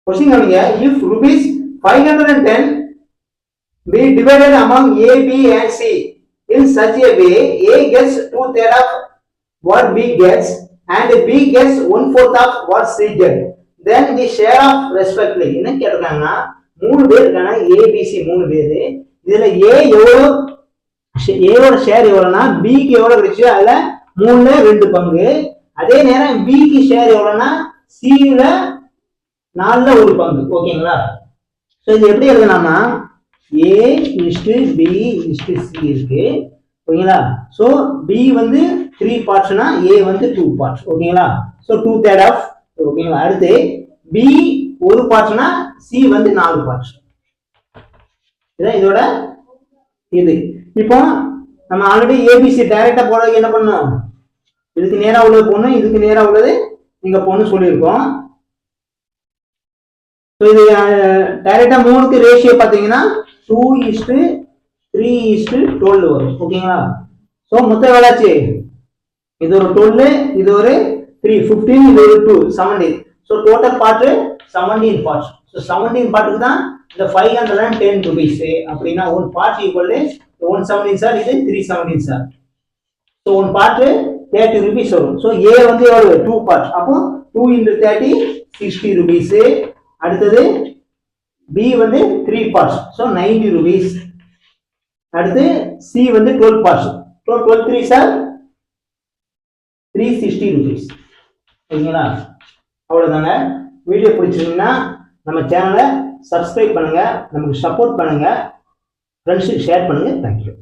Question கவனிங்க. If rupees 510 be divided among A, B and C in such a way A gets 2/3 of what B gets and B gets 1/4 of what C gets, then the share of respectively. என்ன கேட்டிருக்காங்கன்னா மூணு பேர் இருக்காங்க, ABC மூணு பேரு. இதுல A எவ்வளவு, ஏவோட share எவ்வளவுனா பிக்கு எவ்வளவு கிடைச்சோ அதுல 3/2 பங்கு. அதே நேரம் பிக்கு ஷேர் எவ்வளவுனா சில 4/1 பங்கு. ஓகேங்களா? சோ இது எப்படி எழுதலாம்னா A:B:C இருக்கு. ஓகேங்களா? சோ B வந்து 3 பார்ட்ஸ்னா A வந்து 2 பார்ட்ஸ். ஓகேங்களா? So 2/3 of. ஓகேங்களா? அடுத்து B 1 பார்ட்ஸ்னா C வந்து 4 பார்ட்ஸ். இதான் இதோட இது. இப்போ நம்ம ஆல்ரெடி ABC டைரக்டா போறதுக்கு என்ன பண்ணோம், இதுக்கு நேரா உள்ளது போடணும், இதுக்கு நேரா உள்ளது நீங்க போடணும் சொல்லியிருக்கோம். இது டைரக்டா 3க்கு ரேஷியோ பாத்தீங்கன்னா 2:3:12 வரும். ஓகேங்களா? சோ மொத்தம் எவ்வளவு, இது ஒரு 12, இது ஒரு 3 15, இது ஒரு 2 17. So total part 17 parts. So 17 பார்ட்டுக்கு தான் இந்த 510 rupees. அப்படின்னா ஒரு பார்ட் ஈக்குவல் 117 சார், இது 317 sir. So one part 30 rupees வரும். சோ A வந்து எவ்வளவு 2 பார்ட்ஸ். அப்போ 2 × 30 60 rupees. அடுத்தது B வந்து 3 பார்ட்ஸ். So 90 rupees. அடுத்து C வந்து 12 பார்ட்ஸ். 12 3 sir 360 rupees. ஓகேங்களா? அவ்வளவுதாங்க. வீடியோ பிடிச்சிருந்தீங்கன்னா நம்ம சேனலை சப்ஸ்கிரைப் பண்ணுங்க, நமக்கு சப்போர்ட் பண்ணுங்க, ஃப்ரெண்ட்ஸுக்கு ஷேர் பண்ணுங்க. தேங்க்யூ.